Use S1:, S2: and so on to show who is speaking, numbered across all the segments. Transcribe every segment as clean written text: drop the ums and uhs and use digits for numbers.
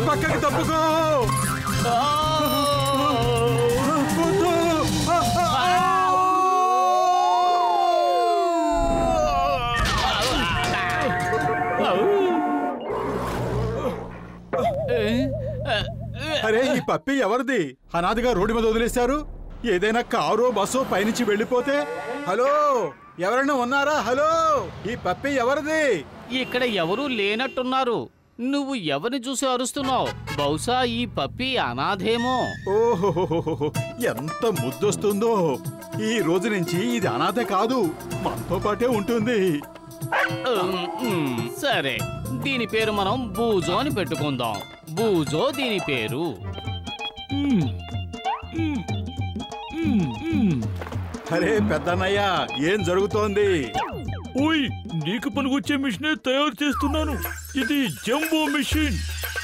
S1: పక్కకి తప్పుకో. అరే ఈ పప్పి ఎవరిది? అనాథగా రోడ్డు మీద వదిలేశారు. ఏదైనా కారో బస్సో పైనుంచి వెళ్ళిపోతే? హలో, ఎవరైనా ఉన్నారా? హలో, ఈ పప్పి ఎవరిది?
S2: ఇక్కడ ఎవరూ లేనట్టున్నారు. నువ్వు ఎవరిని చూసి అరుస్తున్నావు? బహుశా ఈ పప్పి అనాథేమో.
S1: ఓహో, ఎంత ముద్దొస్తుందో. ఈ రోజు నుంచి ఇది అనాథ కాదు, మనతో పాటే ఉంటుంది.
S2: సరే, దీని పేరు మనం బూజో అని పెట్టుకుందాం. బూజో దీని పేరు.
S1: అరే పెద్దన్నయ్య, ఏం జరుగుతోంది?
S3: ఓయ్, నీకు పనికొచ్చే మిషనే తయారు చేస్తున్నాను. ఇది జంబో మిషన్.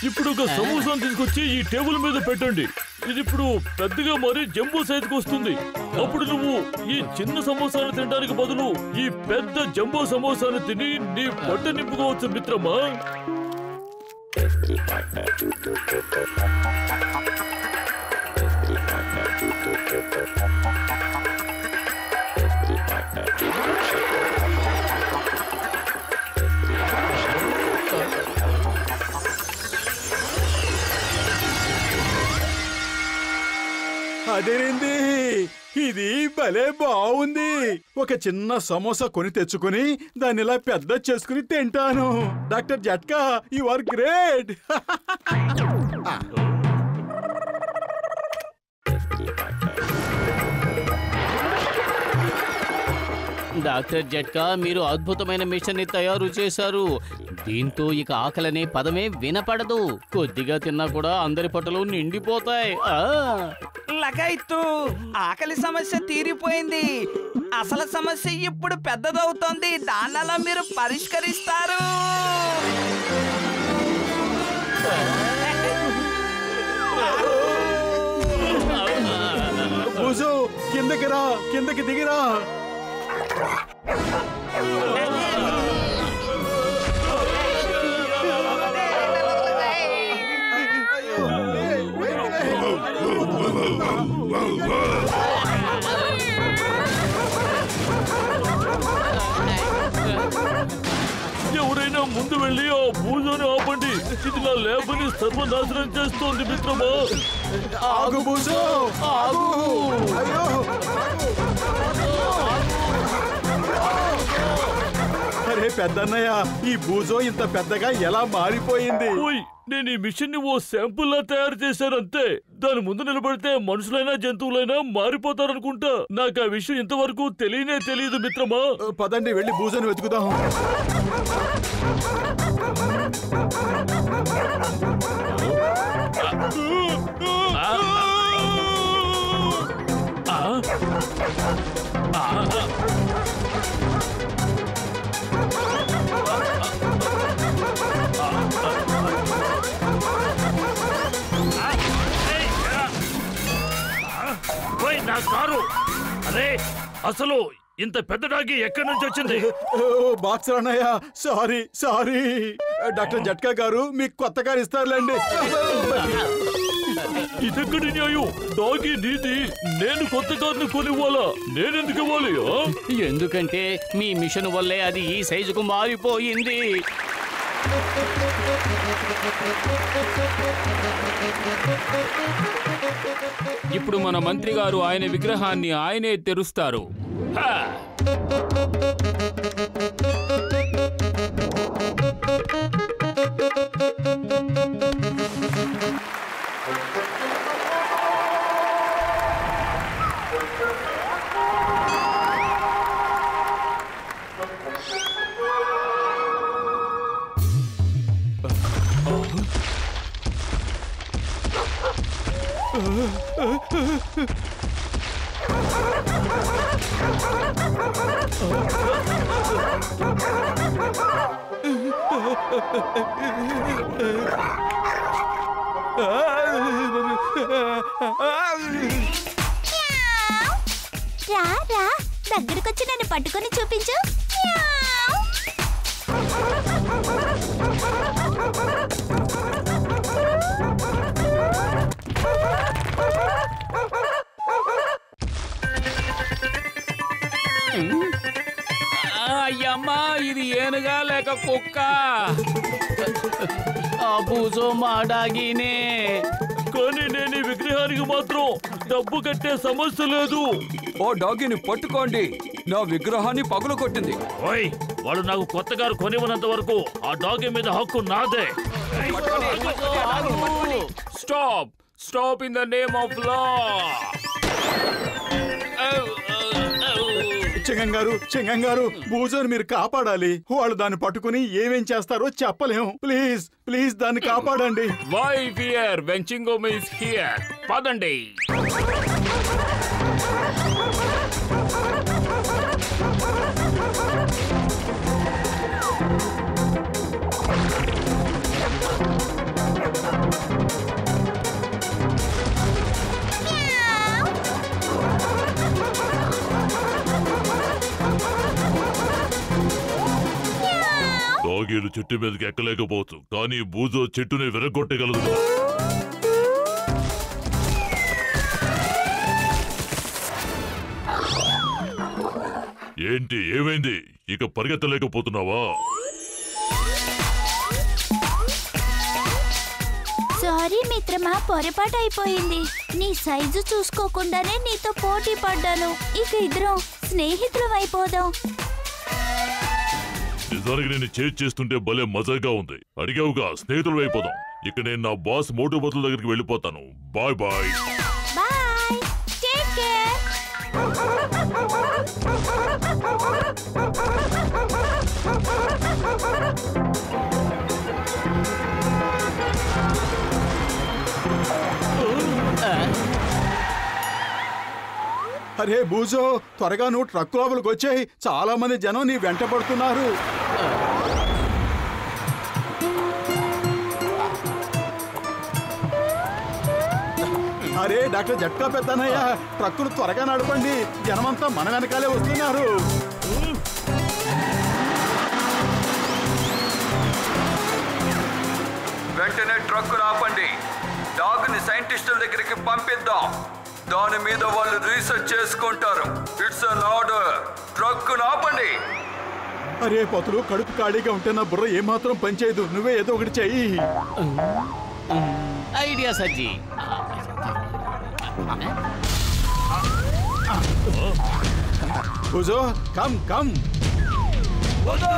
S3: ఇప్పుడు ఒక సమోసాను తీసుకొచ్చి ఈ టేబుల్ మీద పెట్టండి. ఇది ఇప్పుడు పెద్దగా మరి జంబో సైజుకి వస్తుంది. అప్పుడు నువ్వు ఈ చిన్న సమోసాను తినడానికి బదులు ఈ పెద్ద జంబో సమోసాను తిని నీ పొట్ట నింపుకోవచ్చు మిత్రమా.
S1: అదేంది, ఇది భలే బాగుంది. ఒక చిన్న సమోసా కొని తెచ్చుకుని దాన్ని ఇలా పెద్ద చేసుకుని తింటాను. డాక్టర్ జట్కా, యు ఆర్ గ్రేట్.
S2: డాక్టర్ జట్కా, మీరు అద్భుతమైన మిషన్ ని తయారు చేశారు. దీంతో ఇక ఆకలనే పదమే వినపడదు. కొద్దిగా తిన్నా కూడా అందరి పొట్టలు నిండిపోతాయి.
S4: లగాయిత్తు, ఆకలి సమస్య తీరిపోయింది. అసలు సమస్య ఇప్పుడు పెద్దదవుతోంది. దానిలా మీరు పరిష్కరిస్తారు.
S1: బూజు, కిందకి రా, కిందకి దిగిరా.
S3: ఎవరైనా ముందు వెళ్ళి ఆ బూజోని ఆపండి. ఇది నా లేబని సర్వనాశనం చేస్తోంది మిత్రమా.
S1: ఆగు బూజు, ఆగు. అయ్యో, అరే పెద్దన్నయ్య, ఈ బూజో ఇంత పెద్దగా ఎలా మారిపోయింది?
S3: ఓయ్, నేను ఈ మిషన్ ని ఓ శాంపుల్ లా తయారు చేశాను అంతే. దాని ముందు నిలబడితే మనుషులైనా జంతువులైనా మారిపోతారనుకుంటా. నాకు ఆ విషయం ఇంతవరకు తెలియదు మిత్రమా.
S1: పదండి, వెళ్ళి బూజోని వెతుకుదాం.
S3: నా కారు, అరే అసలు ఇంత పెద్ద డాగి ఎక్కడి నుంచి వచ్చింది?
S1: బాక్సర్ అన్నయ్య, సారీ. డాక్టర్ జట్కా గారు మీకు కొత్త కారు ఇస్తారులేండి.
S3: ఇదెక్కడి న్యాయం? డాగి నీది, నేను కొత్త కారుని కొనివ్వాలా? నేనెందుకు ఇవ్వాలి?
S2: ఎందుకంటే మీ మిషన్ వల్లే అది ఈ సైజుకు మారిపోయింది.
S5: ఇప్పుడు మన మంత్రి గారు ఆయన విగ్రహాన్ని ఆయనే తెరుస్తారు.
S6: రా దగ్గరకొచ్చి నన్ను పట్టుకొని చూపించు.
S5: ఇది ఏనుగా లేక కుక్క?
S2: ఆ బూజో మా డాగీనే.
S3: కానీ నేను ఈ విగ్రహానికి మాత్రం డబ్బు కట్టే సమస్య లేదు.
S7: ఓ డాగిని పట్టుకోండి, నా విగ్రహాన్ని పగులగొట్టింది.
S3: ఓయ్, వాడు నాకు కొత్త కారు కొనివ్వనంత వరకు ఆ డాగి మీద హక్కు నాదే.
S5: Stop stop in the name of law.
S1: చింగం గారు బూజోని మీరు కాపాడాలి. వాళ్ళు దాన్ని పట్టుకుని ఏమేం చేస్తారో చెప్పలేము. ప్లీజ్ ప్లీజ్ దాన్ని కాపాడండి.
S5: Why fear when Chingum is here? పదండి.
S3: డాగీలు చెట్టు మీదకి ఎక్కలేకపోవచ్చు, కానీ బూజో చెట్టుని విరగొట్టగలదు. ఏంటి, ఏమైంది? ఇక పరిగెత్తలేకపోతున్నావా?
S6: సారీ మిత్రమా, పొరపాటు అయిపోయింది. నీ సైజు చూసుకోకుండానే నీతో పోటీ పడ్డాను. ఇక ఇద్దరం స్నేహితులం అయిపోదాం.
S3: నిజానికి నేను చేస్తుంటే భలే మజాగా ఉంది. అడిగావుగా, స్నేహితులు అయిపోదాం. ఇక నేను నా బాస్ మోటు బతుల దగ్గరికి వెళ్ళిపోతాను. Bye bye.
S6: Bye, take care.
S1: అరే బూజో, త్వరగా నువ్వు ట్రక్ లోపలికి వచ్చాయి. చాలా మంది జనం నీ వెంట పడుతున్నారు. అరే డాక్టర్ జట్కా పెద్దనయ్య, ట్రక్కును త్వరగా నడపండి. జనమంతా మన వెనకాలే వస్తున్నారు.
S7: వెంటనే ట్రక్కును ఆపండి. డాగ్ని సైంటిస్టుల దగ్గరికి పంపిద్దాం. దాని మీద వాళ్ళు రీసెర్చ్ చేసుకుంటారు. It's an order. ట్రక్కును ఆపండి.
S1: అరే పతులు, కడుపు ఖాళీగా ఉంటే నా బుర్ర ఏమాత్రం పనిచేయదు. నువ్వే ఏదో ఒకటి చెయ్యి.
S2: ఐడియా సజ్జీ.
S1: బూజో, కమ్ కమ్.
S2: బూజో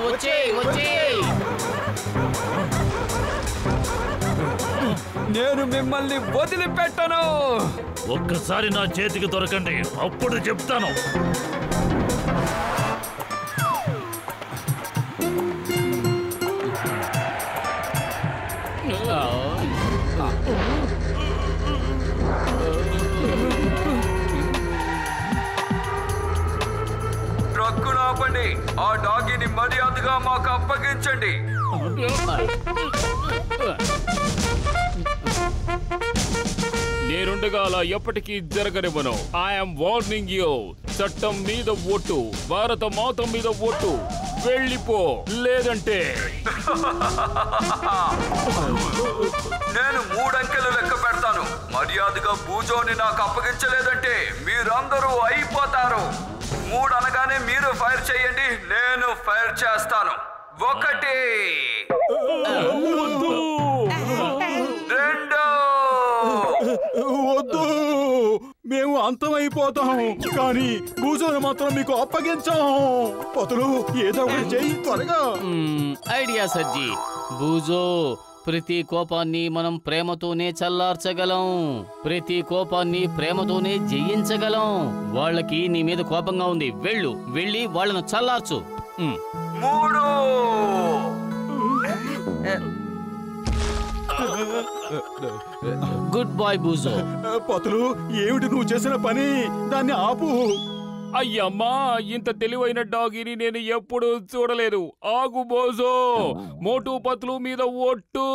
S2: వచ్చేయ్ వచ్చేయ్.
S7: నేను మిమ్మల్ని వదిలిపెట్టను.
S3: ఒక్కసారి నా చేతికి దొరకండి, అప్పుడు చెప్తాను.
S7: ట్రక్కును ఆపండి. ఆ డాగిని మర్యాదగా మాకు అప్పగించండి.
S5: నేనుండగా అలా ఎప్పటికీ జరగనివ్వను. I'm warning you. చట్టం మీద ఓటు, భారత మాత మీద ఓటు. వెళ్ళిపో, లేదంటే
S7: నేను 3 అంకెలు లెక్క పెడతాను. మర్యాదగా బూజోని నాకు అప్పగించలేదంటే మీరందరూ అయిపోతారు. 3 అనగానే మీరు ఫైర్ చేయండి, నేను ఫైర్ చేస్తాను. 1 2
S1: వద్దు, మేము అంతమైపోతాం. కానీ బూజోను మాత్రం మీకు అప్పగించాం. పతులు, ఏదో ఒకటి చెయ్యి త్వరగా.
S2: ఐడియా సజ్జీ. బూజో, ప్రతి కోపాన్ని మనం ప్రేమతోనే చల్లార్చగలం. ప్రతి కోపాన్ని ప్రేమతోనే జయించగలం. వాళ్ళకి నీ మీద కోపంగా ఉంది. వెళ్ళి వాళ్ళను చల్లార్చు.
S7: 3
S2: గుడ్ బాయ్ బూజో.
S1: పతులు, ఏమిటి నువ్వు చేసిన పని? దాన్ని ఆపు.
S5: అయ్యమ్మా, ఇంత తెలివైన డాగిని నేను ఎప్పుడు చూడలేదు. ఆగు బోజో, మోటు పత్లు మీద ఒట్టు.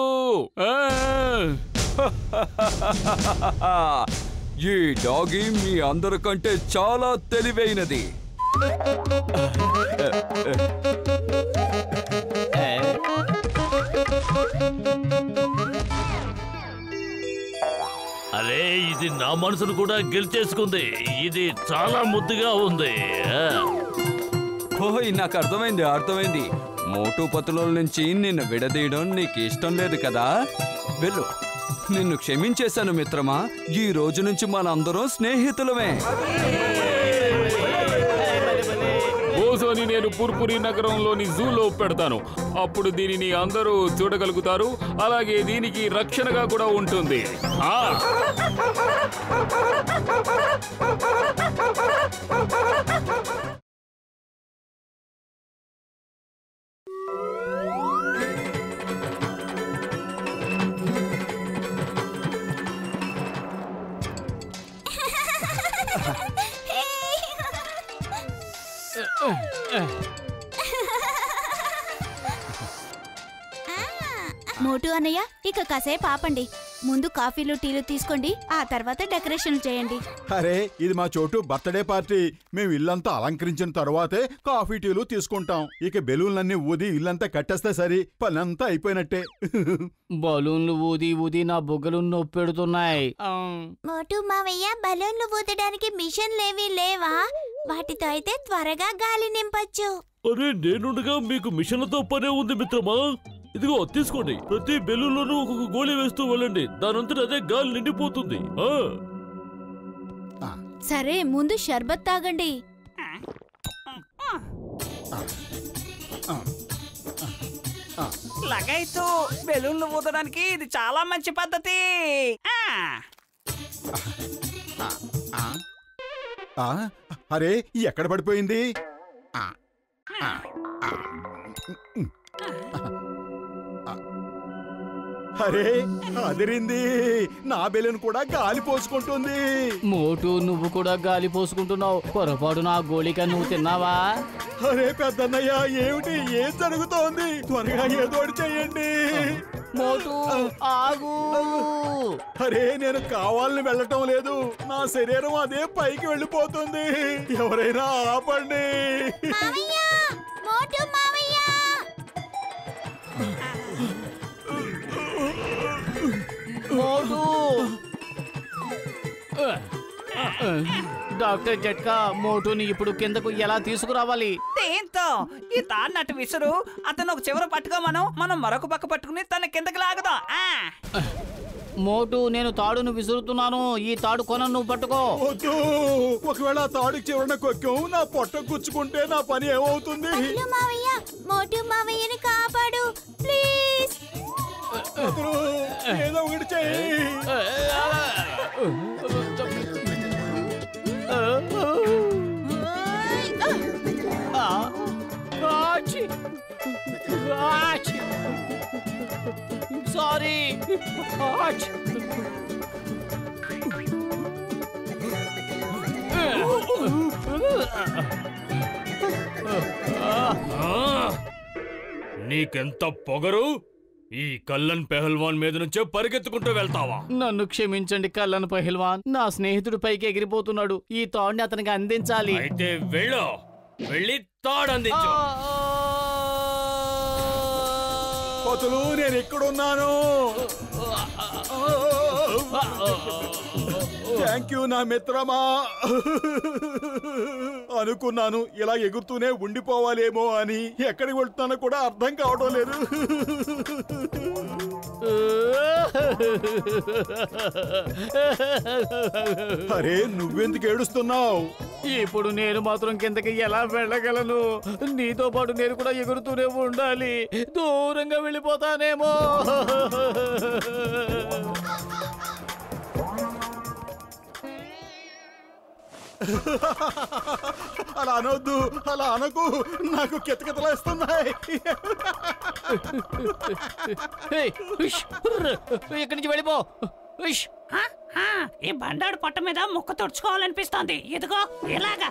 S7: ఈ డాగి మీ అందరికంటే చాలా తెలివైనది.
S3: అరే ఇది నా మనసును కూడా గెలిచేసుకుంది. ఇది చాలా ముద్దుగా ఉంది.
S7: ఓయ్ నాకు అర్థమైంది. మోటు పతుల నుంచి నిన్ను విడదీయడం నీకు ఇష్టం లేదు కదా? వెళ్ళు, నిన్ను క్షమించేశాను మిత్రమా. ఈ రోజు నుంచి మనందరం స్నేహితులమే.
S5: బోజోని నేను పుర్పురి నగరంలోని జూలో పెడతాను. అప్పుడు దీనిని అందరూ చూడగలుగుతారు. అలాగే దీనికి రక్షణగా కూడా ఉంటుంది.
S6: మోటు అన్నయ్య, ఇక కాసేపు ఆపండి. ముందు కాఫీలు టీలు తీసుకోండి, ఆ తర్వాత డెకరేషన్ చేయండి.
S1: అరే ఇది మా చోటు బర్త్డే పార్టీ. మేము ఇల్లంతా అలంకరించిన తర్వాతే కాఫీ టీలు తీసుకుంటాం. ఇక బెలూన్లన్నీ ఊది ఇల్లంతా కట్టేస్తే సరి, పనంతా అయిపోయినట్టే.
S2: బలూన్లు ఊది నా బొగ్గలు నొప్పెడుతున్నాయి.
S6: మోటు మావయ్య, బలూన్లు ఊదడానికి మిషన్లేవీ లేవా? వాటితో అయితే త్వరగా గాలి నింపొచ్చు.
S3: అరే నేనుండగా మీకు మిషన్లతో పనే ఉంది మిత్రమా. ఇదిగో తీసుకోండి. ప్రతి బెలూన్లోనూ ఒక్కొక్క గోళీ వేస్తూ వెళ్ళండి. దానంతట అదే గాలి నిండిపోతుంది.
S6: సరే, ముందు షర్బత్ తాగండి.
S4: లగైతు బెలూన్లు ఊదడానికి ఇది చాలా మంచి పద్ధతి.
S1: అరే ఎక్కడ పడిపోయింది? అరే అదిరింది. నా బెలూన్ కూడా గాలి పోసుకుంటుంది.
S2: మోటు నువ్వు కూడా గాలి పోసుకుంటున్నావు. పొరపాటు నా గోళిక నువ్వు తిన్నావా?
S1: అరే పెద్దన్నయ్య, ఏమిటి? ఏం జరుగుతోంది? త్వరగా ఏదోటి చెయ్యండి.
S2: మోటు ఆగు.
S1: అరే నేను కావాలని వెళ్ళటం లేదు. నా శరీరం అదే పైకి వెళ్ళిపోతుంది. ఎవరైనా ఆపండి.
S6: మోటు మావయ్య,
S2: మోటు. డాక్టర్ జట్కా, మోటుని ఇప్పుడు కిందకు ఎలా తీసుకురావాలి?
S4: దీంతో ఈ తాడు నట్టు విసురు. అతను ఒక చివర పట్టుకోమను, మనం మరొక పక్క పట్టుకుని తన కిందకి లాగుదాం.
S2: మోటు, నేను తాడును విసురుతున్నాను. ఈ తాడు కొనను నువ్వు పట్టుకో.
S1: వద్దు. ఒకవేళ తాడు చివరన కొక్కం నా పొట్ట గుచ్చుకుంటే నా పని ఏమవుతుంది?
S6: మావయ్య, మోటు మావయ్యని కాపాడు ప్లీజ్.
S1: ఏదో ఒకటి చెయ్యి.
S2: సారీ.
S3: నీకెంత పొగరు? ఈ కల్లన్ పెహల్వాన్ మీద నుంచే పరిగెత్తుకుంటూ వెళ్తావా?
S2: నన్ను క్షమించండి కల్లన్ పెహల్వాన్. నా స్నేహితుడు పైకి ఎగిరిపోతున్నాడు. ఈ తాడుని అతనికి అందించాలి.
S3: అయితే వెళ్ళి తాడు అందించు.
S1: పతులు, నేను ఎక్కడున్నాను? థ్యాంక్ యూ నా మిత్రమా. అనుకున్నాను ఇలా ఎగురుతూనే ఉండిపోవాలేమో అని. ఎక్కడికి వెళ్తున్నానో కూడా అర్థం కావడం లేదు. అరే నువ్వెందుకు ఏడుస్తున్నావు?
S2: ఇప్పుడు నేను మాత్రం కిందకి ఎలా వెళ్ళగలను? నీతో పాటు నేను కూడా ఎగురుతూనే ఉండాలి. దూరంగా వెళ్ళిపోతానేమో.
S1: అలా అనొద్దు, అలా అనకు. నాకు కితకితలేస్తున్నాయి.
S2: ఇక్కడి నుంచి వెళ్ళిపో.
S4: ఈ బండాడు పొట్ట మీద ముక్క తుడుచుకోవాలనిపిస్తోంది. ఇదిగో ఇలాగా.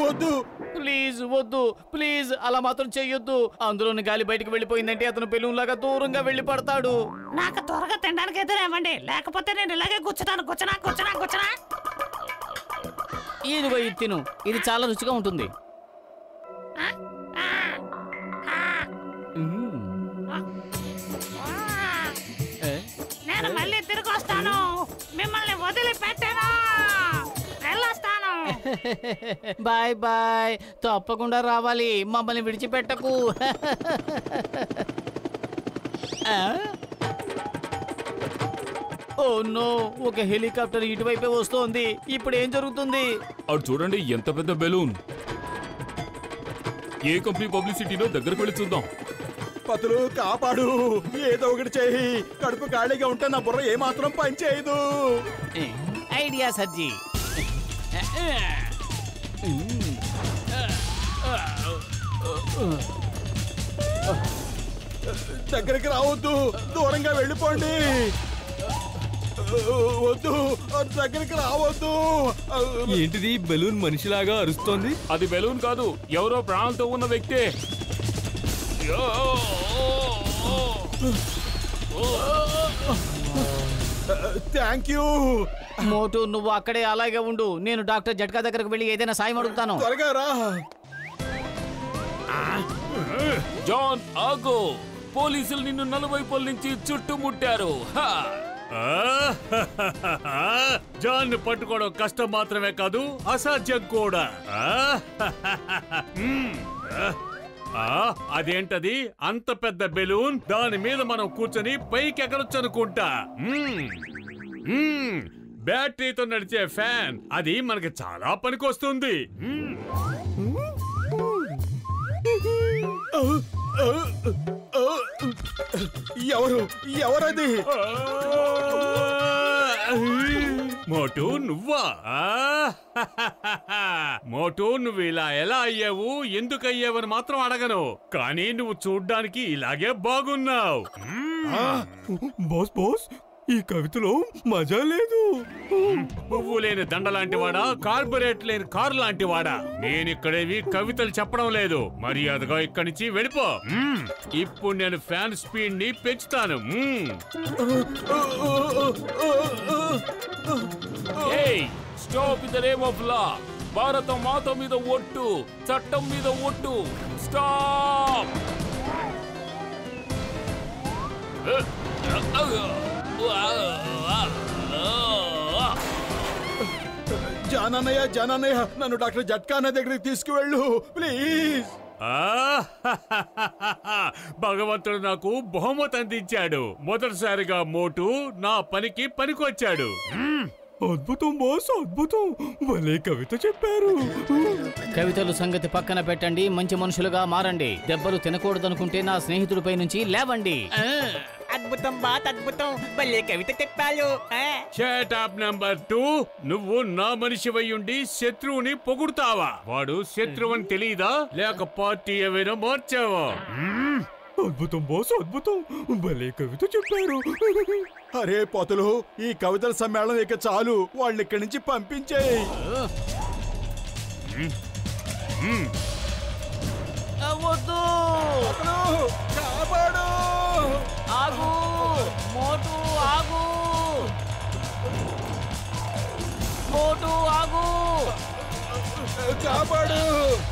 S1: వద్దు
S2: ప్లీజ్ వద్దు, ప్లీజ్ అలా మాత్రం చెయ్యొద్దు. అందులోని గాలి బయటకు వెళ్ళిపోయిందంటే అతను బెలూన్ లాగా దూరంగా వెళ్ళి పడతాడు.
S4: నాకు త్వరగా తినడానికి ఎదురేవ్వండి, లేకపోతే నేను ఇలాగే కూర్చుతాను. కూర్చునా.
S2: ఇదిగో ఇది తిను. ఇది చాలా రుచిగా ఉంటుంది.
S4: నేను మళ్ళీ తిరిగి వస్తాను.
S8: వదిలిపెట్టను. వెళ్ళొస్తాను.
S2: బాయ్ బాయ్, తప్పకుండా రావాలి, మమ్మల్ని విడిచిపెట్టకు. ఓ నో, ఒక హెలికాప్టర్ ఇటువైపే వస్తోంది. ఇప్పుడు ఏం జరుగుతుంది?
S5: అటు చూడండి, ఎంత పెద్ద బెలూన్. ఏ కంపెనీ పబ్లిసిటీలో దగ్గరకు వెళ్ళి చూద్దాం.
S1: పతులు కాపాడు, ఏదో ఒకటి చేయి. కడుపు ఖాళీగా ఉంటే నా బుర్ర ఏమాత్రం పనిచేయదు.
S2: ఐడియా సజ్జి.
S1: దగ్గరికి రావద్దు, దూరంగా వెళ్ళిపోండి. వద్దు, దగ్గరికి రావద్దు.
S9: ఏంటిది బెలూన్ మనిషిలాగా అరుస్తోంది?
S5: అది బెలూన్ కాదు, ఎవరో ప్రాణాలతో ఉన్న వ్యక్తే.
S1: Thank you.
S2: మోటు, నువ్వు అక్కడే అలాగే ఉండు. నేను డాక్టర్ జట్కా దగ్గరకు వెళ్ళి ఏదైనా సాయం అడుగుతాను.
S1: త్వరగా రా.
S5: జాన్ ఆగో, పోలీసులు నిన్ను నలువైపుల నుంచి చుట్టుముట్టారు.
S3: జాన్ పట్టుకోవడం కష్టం మాత్రమే కాదు, అసాధ్యం కూడా. అదేంటది అంత పెద్ద బెలూన్? దాని మీద మనం కూర్చొని పైకి ఎగరొచ్చు అనుకుంటా. బ్యాటరీతో నడిచే ఫ్యాన్, అది మనకి చాలా పనికొస్తుంది.
S1: ఎవరది?
S3: మోటు, నువ్వా? మోటు, నువ్వు ఇలా ఎలా అయ్యావు, ఎందుకు అయ్యావని మాత్రం అడగను, కానీ నువ్వు చూడ్డానికి ఇలాగే బాగున్నావు.
S9: బాస్ బాస్, ఈ కవితలో మజా లేదు.
S3: పువ్వు లేని దండ లాంటి వాడా, కార్పొరేట్ లేని కారు లాంటి వాడా? నేనిక్కడేవి కవితలు చెప్పడం లేదు. మర్యాదగా ఇక్కడి నుంచి వెళ్ళిపో. ఇప్పుడు నేను ఫ్యాన్ స్పీడ్ ని పెంచుతాను.
S5: Stop in the name of law. భారత మాత మీద ఒట్టు, చట్టం మీద ఒట్టు. స్టాప్.
S1: జానన్నయ్య, జానన్నయ్య, నన్ను డాక్టర్ జట్కా అన్న దగ్గరికి తీసుకువెళ్ళు ప్లీజ్.
S3: భగవంతుడు నాకు బహుమతి అందించాడు. మొదటిసారిగా మోటు నా పనికి పనికొచ్చాడు.
S9: అద్భుతం బాస్, అద్భుతం. భలే కవిత చెప్పారు.
S2: కవితలు సంగతి పక్కన పెట్టండి, మంచి మనుషులుగా మారండి. దెబ్బలు తినకూడదనుకుంటే నా స్నేహితుడిపై నుంచి లేవండి.
S4: అద్భుతం బాత్, అద్భుతం. భలే కవిత చెప్పాలు.
S3: Shut up number 2. నువ్వు నా మనిషివై ఉండి శత్రువుని పొగుడుతావా? వాడు శత్రువని తెలీదా, లేక పార్టీ ఏమైనా మార్చావా?
S9: అద్భుతం బాస్, అద్భుతం. భలే కవిత చెప్పారు.
S1: అరే పొతులు, ఈ కవితల సమ్మేళనం ఇక చాలు. వాళ్ళు ఇక్కడి నుంచి పంపించేయి.
S2: వద్దు,
S1: కాపాడు.
S2: ఆగు మోటు, ఆగు మోటు, ఆగు.
S1: కాపాడు,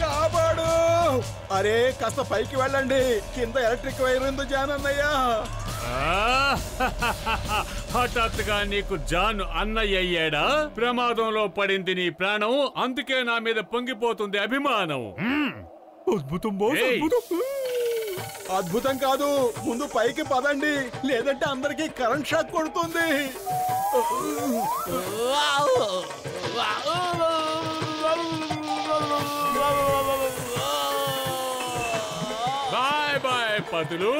S1: కాపాడు. అరే కాస్త పైకి వెళ్ళండి, కింద ఎలక్ట్రిక్ వైర్ ఉంది జానన్నయ్య.
S3: హఠాత్తుగా నీకు జాన్ అన్నయ్య అయ్యాడా? ప్రమాదంలో పడింది నీ ప్రాణం, అందుకే నా మీద పొంగిపోతుంది అభిమానం.
S9: అద్భుతం బాస్,
S3: ఏయ్.
S9: అద్భుతం.
S1: అద్భుతం కాదు, ముందు పైకి పదండి, లేదంటే అందరికి కరెంట్ షాక్ కొడుతుంది.
S3: బాయ్ బాయ్ పదులు.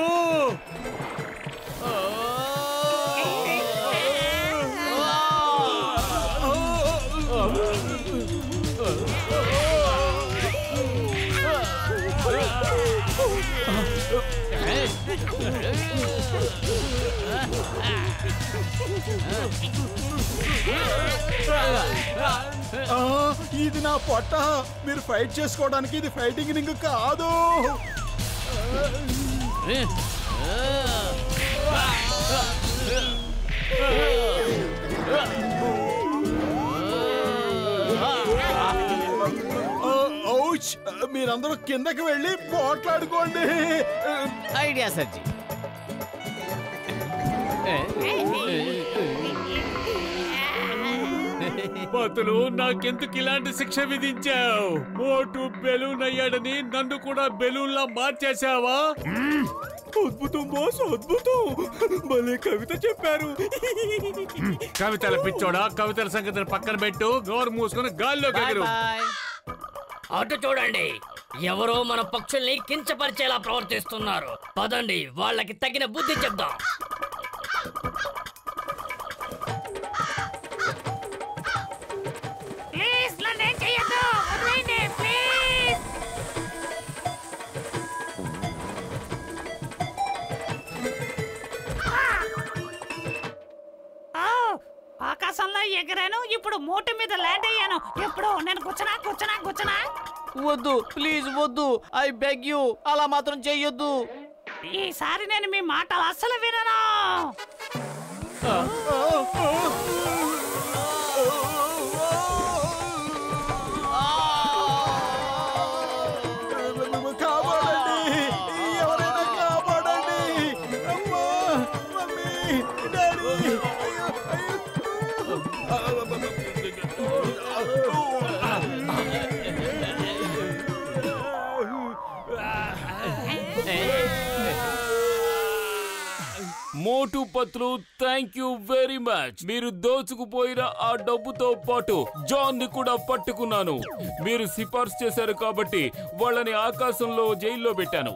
S1: ఇది నా పొట్ట. మీరు ఫైట్ చేసుకోవడానికి ఇది ఫైటింగ్ రింగ్ కాదు. మీరందరూ కిందకి వెళ్ళి పోట్లాడుకోండి.
S2: ఐడియా సర్జీ.
S9: పతులు నాకెందుకు ఇలాంటి శిక్ష విధించావు? మోటు బెలూన్ అయ్యాడని నన్ను కూడా బెలూన్లా మార్చేశావా? అద్భుతం బాస్, అద్భుతం. భలే కవిత చెప్పారు. కవితల పిచ్చోడా, కవితల సంగతిని పక్కన పెట్టు, నోరు మూసుకుని గాల్లో ఎగురు.
S10: అటు చూడండి, ఎవరో మన పక్షుల్ని కించపరిచేలా ప్రవర్తిస్తున్నారు. పదండి, వాళ్ళకి తగిన బుద్ధి చెప్దాం.
S8: ప్లీజ్ నన్నేం చెయ్యొద్దు, వదిలేయండి ప్లీజ్. ఆకాశంలో ఎగిరాను, ఇప్పుడు మోటు మీద ల్యాండ్ అయ్యాను. ఎప్పుడు నేను కూర్చున్నా.
S2: వద్దు, ప్లీజ్ వద్దు. ఐ బెగ్ యూ, అలా మాత్రం చెయ్యొద్దు.
S8: ఈసారి నేను మీ మాటలు అస్సలు వినను.
S1: కాపాడండి, ఎవరైనా కాపాడండి. అమ్మా, mummy, daddy.
S5: Motu Patlu, thank you very much. మీరు దోచుకుపోయిన ఆ డబ్బుతో పాటు జాన్ ని కూడా పట్టుకున్నాను. మీరు సిఫార్సు చేశారు కాబట్టి వాళ్ళని ఆకాశంలో జైల్లో పెట్టాను.